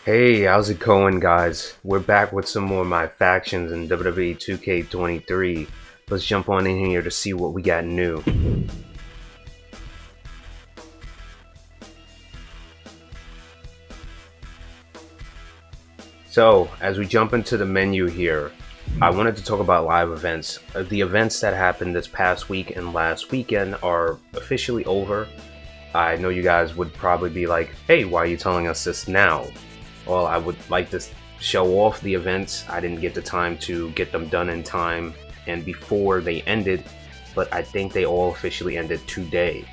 Hey, how's it going, guys? We're back with some more of my factions in WWE 2K23. Let's jump on in here to see what we got new. So, as we jump into the menu here, I wanted to talk about live events. The events that happened this past week and last weekend are officially over. I know you guys would probably be like, hey, why are you telling us this now? Well, I would like to show off the events. I didn't get the time to get them done in time and before they ended, but I think they all officially ended today.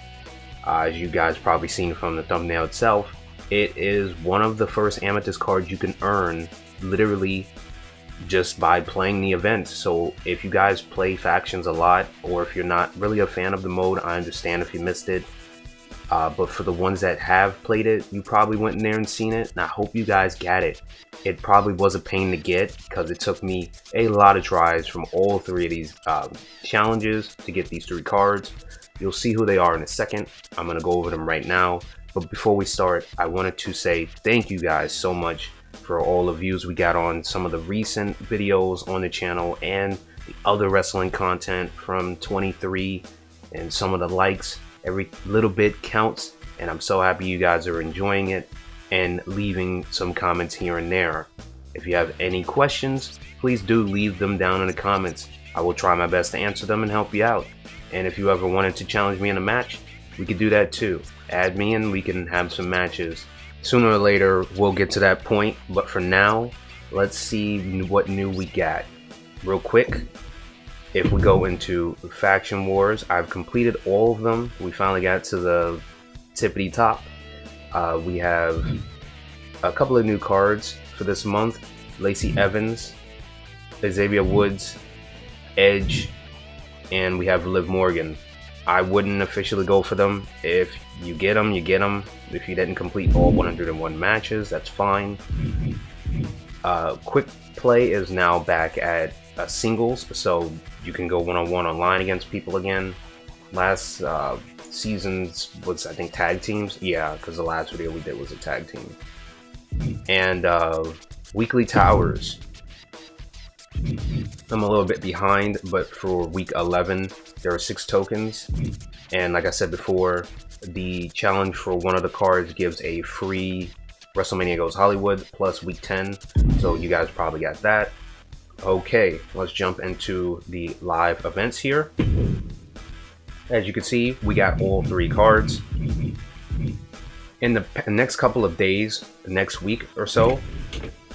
As you guys probably seen from the thumbnail itself, it is one of the first Amethyst cards you can earn literally just by playing the event. So if you guys play factions a lot, or if you're not really a fan of the mode, I understand if you missed it. But for the ones that have played it, you probably went in there and seen it, and I hope you guys got it. It probably was a pain to get because it took me a lot of tries from all three of these challenges to get these three cards. You'll see who they are in a second. I'm going to go over them right now. But before we start, I wanted to say thank you guys so much for all the views we got on some of the recent videos on the channel and the other wrestling content from 23 and some of the likes. Every little bit counts, and I'm so happy you guys are enjoying it and leaving some comments here and there. If you have any questions, please do leave them down in the comments. I will try my best to answer them and help you out. And if you ever wanted to challenge me in a match, we could do that too. Add me and we can have some matches. Sooner or later, we'll get to that point, but for now, let's see what new we got. Real quick, if we go into Faction Wars, I've completed all of them. We finally got to the tippity top. We have a couple of new cards for this month. Lacey Evans, Xavier Woods, Edge, and we have Liv Morgan. I wouldn't officially go for them. If you get them, you get them. If you didn't complete all 101 matches, that's fine. Quick Play is now back at singles, so you can go one-on-one online against people again. Last season's was, I think, tag teams. Yeah, because the last video we did was a tag team. And weekly towers, I'm a little bit behind, but for week 11 there are 6 tokens, and like I said before, the challenge for one of the cards gives a free WrestleMania Goes Hollywood plus week 10, so you guys probably got that. Okay, let's jump into the live events here. As you can see, we got all 3 cards. In the next couple of days, next week or so,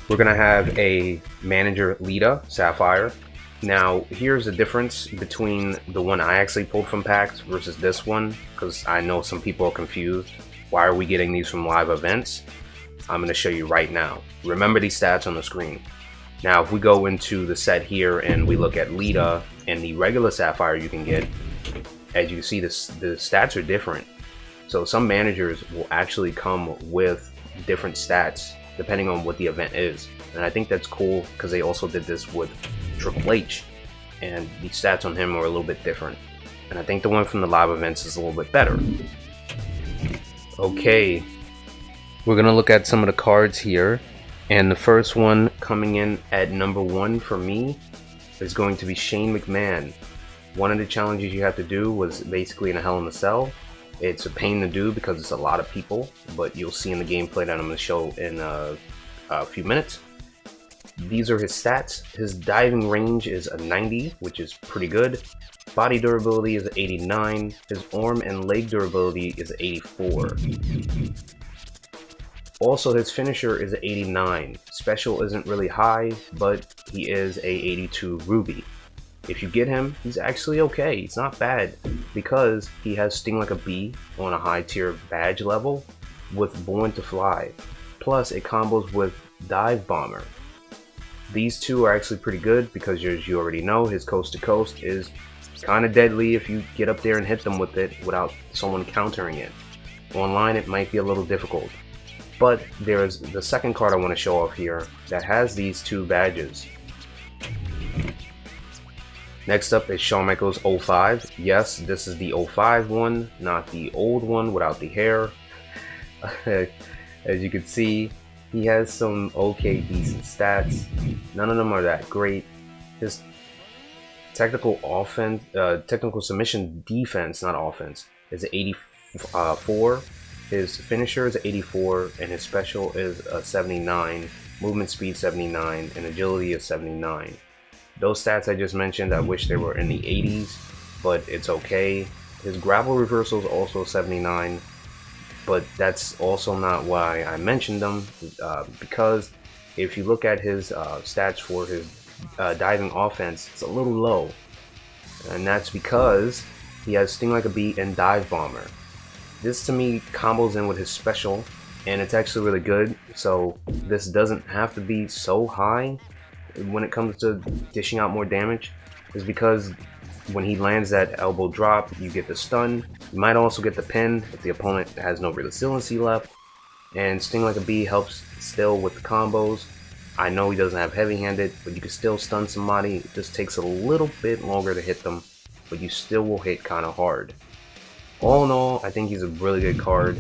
we're gonna have a manager Lita Sapphire. Now, here's the difference between the one I actually pulled from packs versus this one, because I know some people are confused. Why are we getting these from live events? I'm gonna show you right now. Remember these stats on the screen. Now, if we go into the set here and we look at Lita and the regular Sapphire you can get, as you can see, the stats are different. So some managers will actually come with different stats depending on what the event is. And I think that's cool because they also did this with Triple H, and the stats on him are a little bit different. And I think the one from the live events is a little bit better. Okay, we're gonna look at some of the cards here. And the first one coming in at number 1 for me is going to be Shane McMahon. One of the challenges you have to do was basically in a Hell in a Cell. It's a pain to do because it's a lot of people, but you'll see in the gameplay that I'm going to show in a few minutes. These are his stats. His diving range is a 90, which is pretty good. Body durability is 89. His arm and leg durability is 84. Also, his finisher is 89. Special isn't really high, but he is a 82 Ruby. If you get him, he's actually okay. He's not bad because he has Sting Like a Bee on a high tier badge level with Born to Fly. Plus, it combos with Dive Bomber. These two are actually pretty good because, as you already know, his Coast to Coast is kind of deadly if you get up there and hit them with it without someone countering it. Online, it might be a little difficult. But there's the second card I want to show off here that has these 2 badges. Next up is Shawn Michaels 05. Yes, this is the 05 one, not the old one without the hair. As you can see, He has some okay, decent stats. None of them are that great. His technical submission defense, not offense, is 84. His finisher is 84, and his special is a 79. Movement speed 79, and agility is 79. Those stats I just mentioned, I wish they were in the 80s, but it's okay. His grapple reversal is also 79, but that's also not why I mentioned them, because if you look at his stats for his diving offense, it's a little low, and that's because he has Sting Like a Bee and Dive Bomber. This to me combos in with his special, and it's actually really good, so this doesn't have to be so high when it comes to dishing out more damage, is because when he lands that elbow drop, you get the stun. You might also get the pin if the opponent has no resiliency left, and Sting Like a Bee helps still with the combos. I know he doesn't have heavy-handed, but you can still stun somebody. It just takes a little bit longer to hit them, but you still will hit kind of hard. All in all, I think he's a really good card.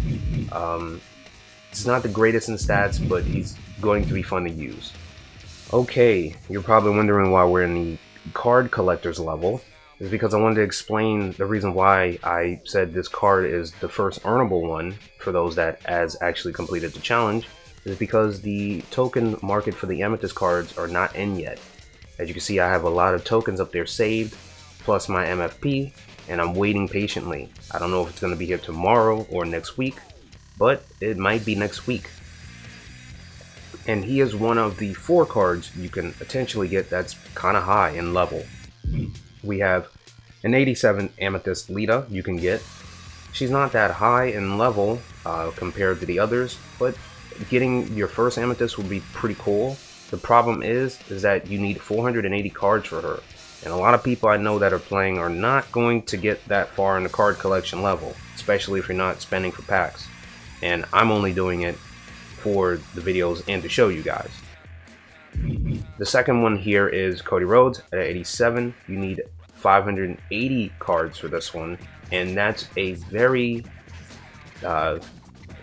It's not the greatest in stats, but he's going to be fun to use. Okay, you're probably wondering why we're in the card collector's level. It's because I wanted to explain the reason why I said this card is the first earnable one for those that has actually completed the challenge, is because the token market for the Amethyst cards are not in yet. As you can see, I have a lot of tokens up there saved, plus my MFP, and I'm waiting patiently. I don't know if it's going to be here tomorrow or next week, but it might be next week. And he is one of the 4 cards you can potentially get that's kind of high in level. We have an 87 Amethyst Lita you can get. She's not that high in level compared to the others, but getting your first Amethyst would be pretty cool. The problem is that you need 480 cards for her. And a lot of people I know that are playing are not going to get that far in the card collection level, especially if you're not spending for packs. And I'm only doing it for the videos and to show you guys. The second one here is Cody Rhodes at 87. You need 580 cards for this one, and that's a very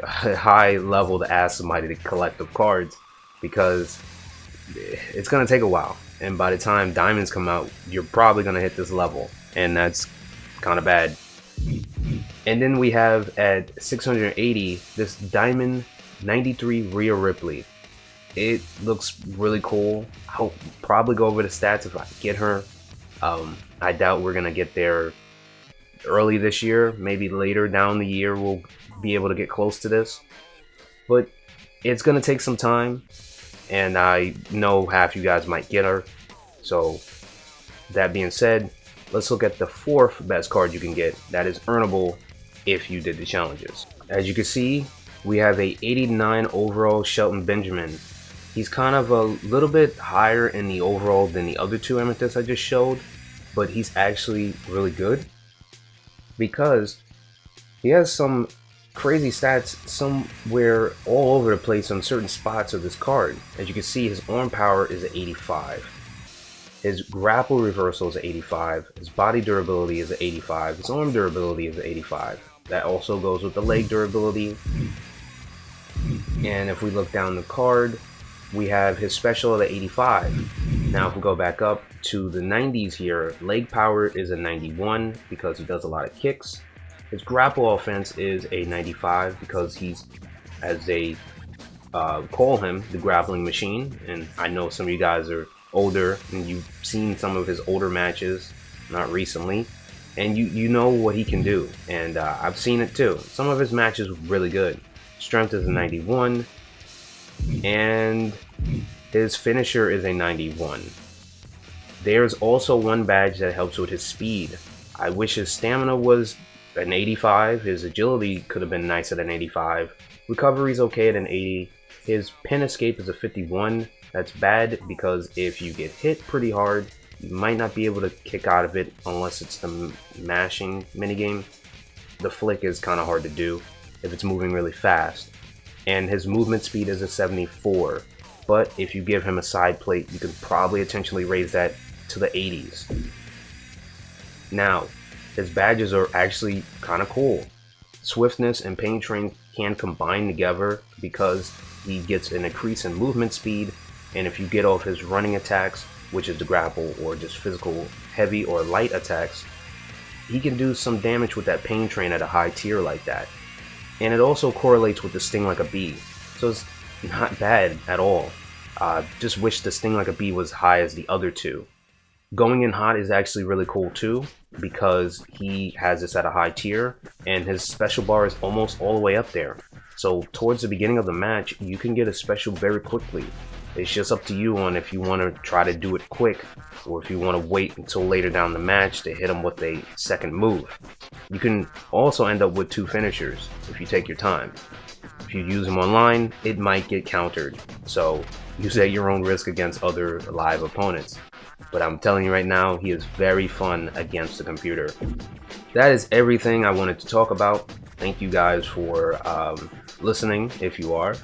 high level to ask somebody to collect the cards, because it's going to take a while, and by the time diamonds come out, you're probably going to hit this level, and that's kind of bad. And then we have at 680 this diamond 93 Rhea Ripley. It looks really cool. I'll probably go over the stats if I get her. I doubt we're gonna get there early this year. Maybe later down the year we'll be able to get close to this, but it's gonna take some time, and I know half you guys might get her. So that being said, let's look at the 4th best card you can get that is earnable if you did the challenges. As you can see, we have a 89 overall Shelton Benjamin. He's kind of a little bit higher in the overall than the other 2 Amethysts I just showed, but he's actually really good because he has some crazy stats somewhere all over the place on certain spots of this card. As you can see, his arm power is at 85. His grapple reversal is at 85. His body durability is at 85. His arm durability is at 85. That also goes with the leg durability. And if we look down the card, we have his special at 85. Now if we go back up to the 90s here, leg power is a 91 because he does a lot of kicks. His grapple offense is a 95 because he's, as they call him, the grappling machine. And I know some of you guys are older and you've seen some of his older matches, not recently, and you know what he can do. And I've seen it too. Some of his matches were really good. Strength is a 91. And his finisher is a 91. There's also one badge that helps with his speed. I wish his stamina was an 85. His agility could have been nice at an 85. Recovery's okay at an 80. His pin escape is a 51. That's bad because if you get hit pretty hard, you might not be able to kick out of it unless it's the mashing minigame. The flick is kind of hard to do if it's moving really fast. And his movement speed is a 74, but if you give him a side plate, you can probably potentially raise that to the 80s. Now, his badges are actually kind of cool. Swiftness and Pain Train can combine together because he gets an increase in movement speed, and if you get off his running attacks, which is the grapple or just physical heavy or light attacks, he can do some damage with that pain train at a high tier like that. And it also correlates with the sting like a bee, so it's not bad at all. Just wish the sting like a bee was high as the other two. Going in hot is actually really cool too, because he has this at a high tier, and his special bar is almost all the way up there. So towards the beginning of the match, you can get a special very quickly. It's just up to you on if you want to try to do it quick, or if you want to wait until later down the match to hit him with a second move. You can also end up with 2 finishers if you take your time. If you use him online, it might get countered, so use at your own risk against other live opponents. But I'm telling you right now, he is very fun against the computer. That is everything I wanted to talk about. Thank you guys for listening, if you are.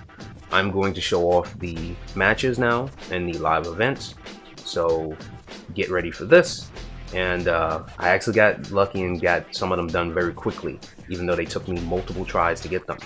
I'm going to show off the matches now and the live events, so get ready for this. And I actually got lucky and got some of them done very quickly, even though they took me multiple tries to get them.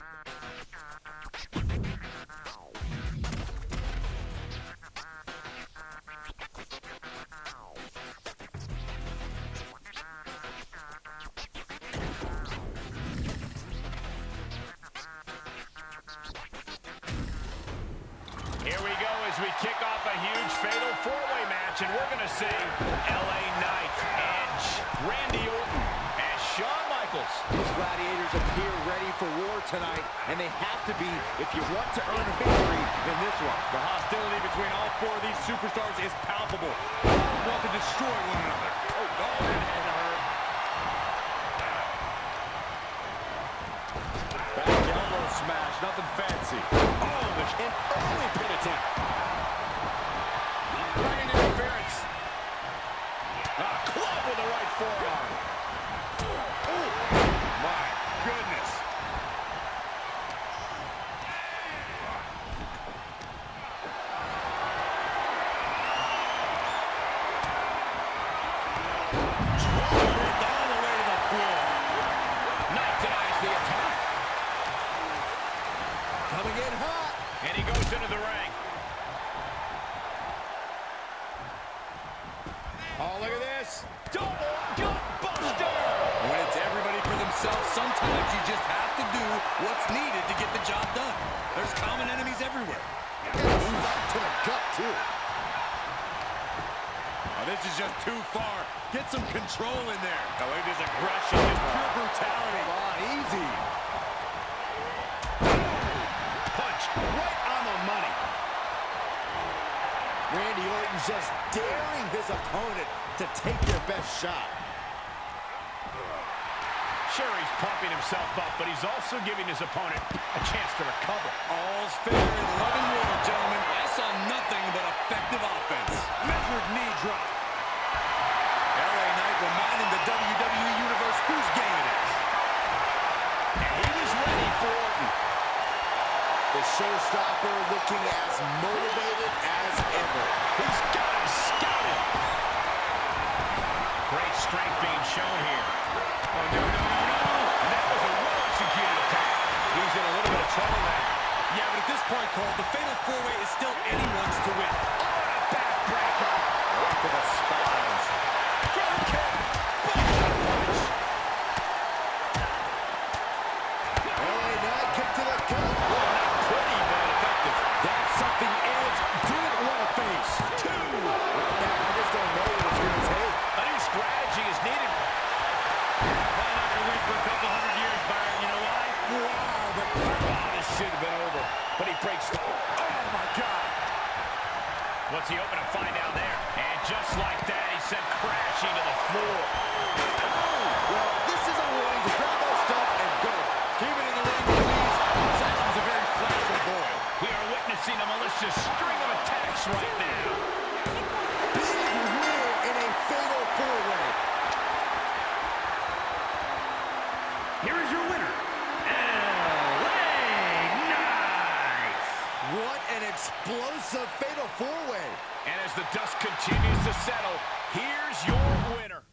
Here we go as we kick off a huge fatal 4-way match, and we're going to see LA Knight, Edge, Randy Orton, and Shawn Michaels. These gladiators appear ready for war tonight, and they have to be if you want to earn a victory in this one. The hostility between all 4 of these superstars is palpable. All want to destroy one another. Oh, God, that had to hurt. Back elbow smash, nothing fancy. Oh, an early pin attempt. Right interference. A club with the right forearm. Oh, my goodness. Driven all the way to the floor. Knight denies the attack. Coming in hot. And he goes into the ring. Oh, look at this. Double gut buster. When it's everybody for themselves, sometimes you just have to do what's needed to get the job done. There's common enemies everywhere. To the gut, too. Oh, this is just too far. Get some control in there. Oh, look at his aggression, his pure brutality. Come on, easy. Punch right on the money. Randy Orton's just daring his opponent to take their best shot. Sure, he's pumping himself up, but he's also giving his opponent a chance to recover. All's fair in love and war, gentlemen. I saw nothing but effective offense. Measured knee drop. LA Knight reminding the WWE Universe whose game it is. And he was ready for Orton. The showstopper looking as motivated as ever. He's got him scouted. Great strength being shown here. Oh, no, no, no, no. And that was a well-executed attack. He's in a little bit of trouble now. Yeah, but at this point, Cole, the fatal 4-way is still anyone's to win. Oh, and a backbreaker. Right to the spines. Drop kick. Punch. LA Knight kick to the gut. Well, not pretty, but effective. That's something Edge didn't want to face. 2. I just don't know what it's going to take. A new strategy is needed. Probably not going to win for a couple hundred years, Byron. You know why? Wow, but This should have been over. But he breaks through. Oh, my God. What's he open to find down there? And just like that, he sent crashing to the floor. well, this is a warning to grab that stuff and go. Keep it in the ring, please. Saxton's a very flashy boy. We are witnessing a malicious string of attacks right now. Big win in a fatal 4-way. Here is your winner, LA Knight. What an explosive fatal 4-way. And as the dust continues to settle, here's your winner.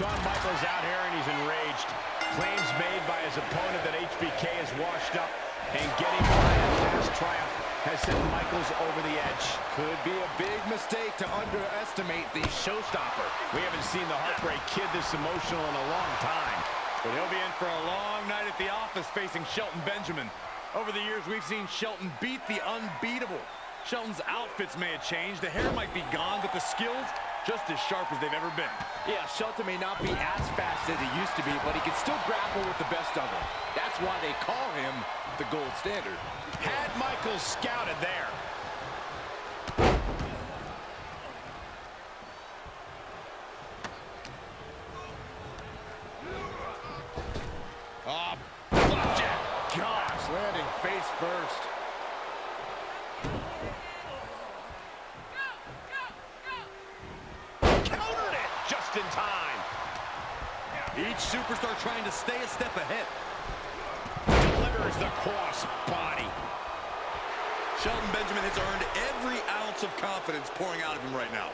Shawn Michaels out here, and he's enraged. Claims made by his opponent that HBK is washed up, and getting by a past triumph has sent Michaels over the edge. Could be a big mistake to underestimate the showstopper. We haven't seen the Heartbreak Kid this emotional in a long time. But he'll be in for a long night at the office facing Shelton Benjamin. Over the years, we've seen Shelton beat the unbeatable. Shelton's outfits may have changed, the hair might be gone, but the skills just as sharp as they've ever been. Yeah, Shelton may not be as fast as he used to be, but he can still grapple with the best of them. That's why they call him the gold standard. Had Michaels scouted there. Oh, Gosh, landing face first. countered it just in time. Each superstar trying to stay a step ahead. Delivers the cross body. Shelton Benjamin has earned every ounce of confidence pouring out of him right now.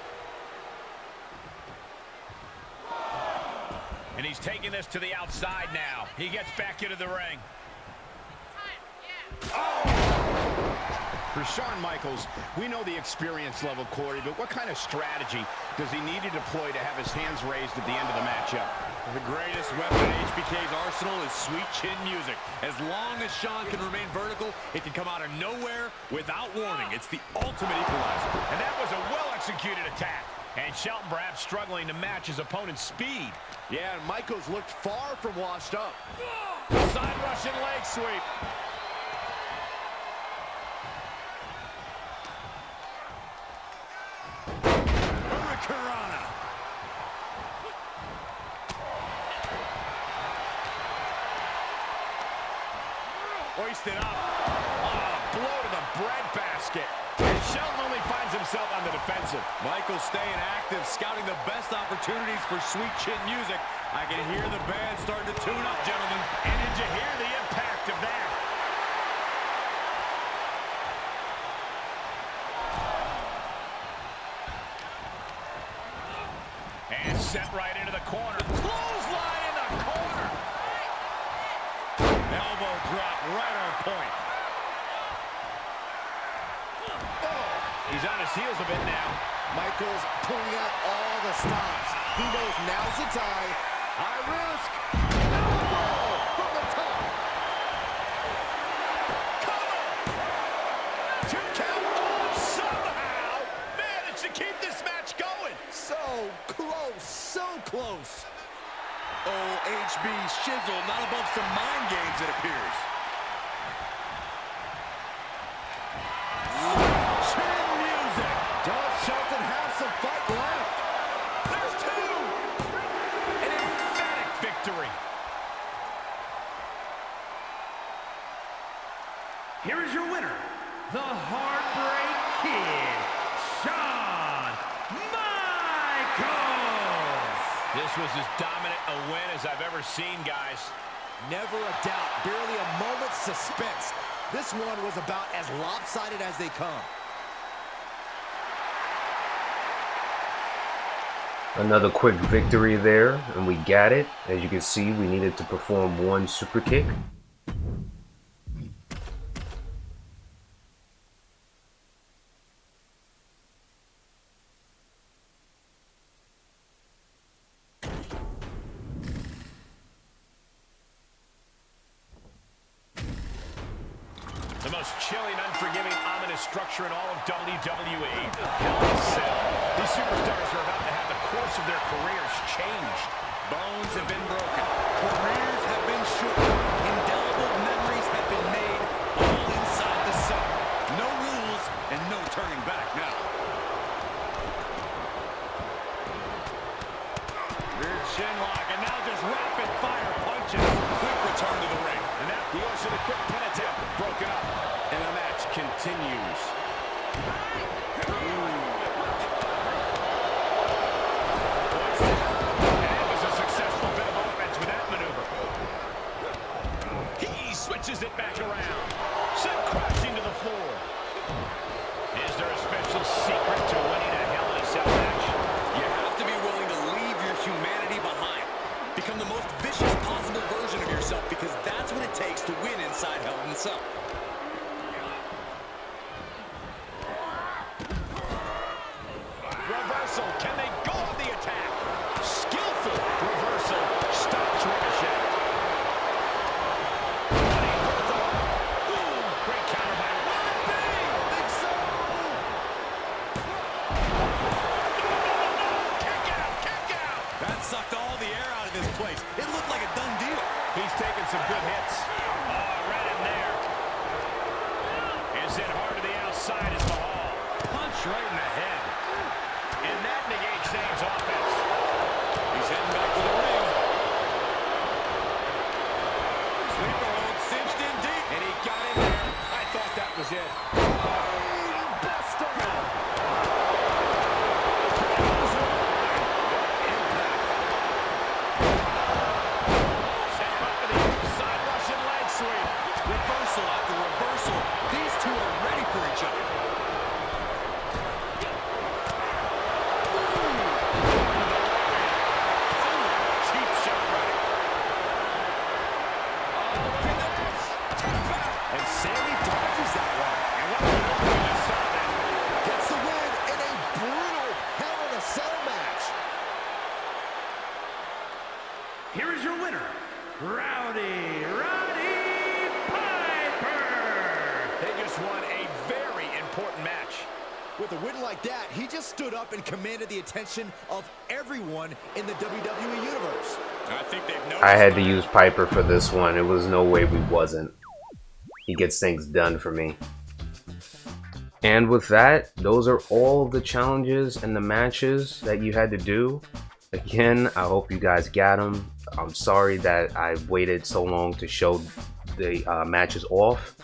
And he's taking this to the outside now. He gets back into the ring. For Shawn Michaels, we know the experience level, Corey, but what kind of strategy does he need to deploy to have his hands raised at the end of the matchup? The greatest weapon in HBK's arsenal is sweet chin music. As long as Shawn can remain vertical, it can come out of nowhere without warning. It's the ultimate equalizer. And that was a well-executed attack. And Shelton perhaps struggling to match his opponent's speed. Yeah, and Michaels looked far from washed up. Side Russian leg sweep. Hurricanrana. Hoisted up. Oh, blow to the breadbasket. And Shelton only finds himself on the defensive. Michaels staying active, scouting the best opportunities for sweet chin music. I can hear the band starting to tune up, gentlemen. And did you hear the impact of that? And sent right into the corner. Clothesline in the corner. Elbow drop right on point. He's on his heels a bit now. Michaels pulling out all the stops. He knows now's the time. High risk. Elbow from the top. Two count. Somehow managed to keep this match going. So close, so close. Oh, HB shizzle, not above some mind games, it appears. Chin music. Does Shelton have some fight left? There's two. An emphatic victory. Here is your winner, the Heartbreak Kid, Shawn Michaels. This was as dominant a win as I've ever seen, guys. Never a doubt, barely a moment's suspense. This one was about as lopsided as they come. Another quick victory there, and we got it. As you can see, we needed to perform one super kick. The most chilling, unforgiving, ominous structure in all of WWE. Hell in a Cell. These superstars are about to have the course of their careers changed. Bones have been broken. Careers have been shortened. Indelible memories have been made all inside the cell. No rules and no turning back now. Rear chin lock, and now just rapid fire punches. Quick return to the ring. And now he goes to the quick pin attempt. Broken up. And the match continues. Switches it back around. Sent crashing to the floor. Is there a special secret to winning a Hell in a Cell match? You have to be willing to leave your humanity behind. some good hits. Oh, right in there. Is it hard to the outside as Mahal. Punch right in the head. And that negates Zayn's offense. He's heading back to the ring. Sleeper hold cinched in deep. And he got in there. I thought that was it. Buster. Step up to the outside Russian leg sweep. Reversal after reversal. These two are ready for each other. Cheap shot right. Oh, look at this. Tap out. And Sammy dodges that one. And what we just saw that. Gets the win in a brutal Hell in a Cell match. Here is your winner, Roddy Piper. They just won a very important match. With a win like that, he just stood up and commanded the attention of everyone in the WWE Universe. I think they've noticed. I had to use Piper for this one. It was no way we wasn't. He gets things done for me. And with that, those are all of the challenges and the matches that you had to do. Again, I hope you guys got them. I'm sorry that I waited so long to show the matches off.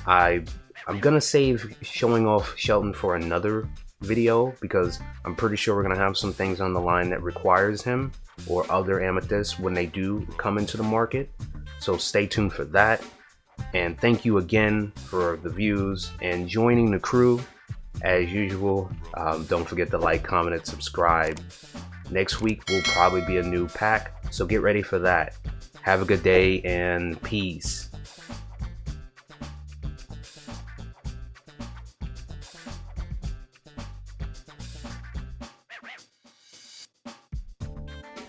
I'm gonna save showing off Shelton for another video because I'm pretty sure we're gonna have some things on the line that requires him or other Amethysts when they do come into the market. So stay tuned for that. And thank you again for the views and joining the crew. As usual, don't forget to like, comment, and subscribe. Next week will probably be a new pack, so get ready for that. Have a good day and peace.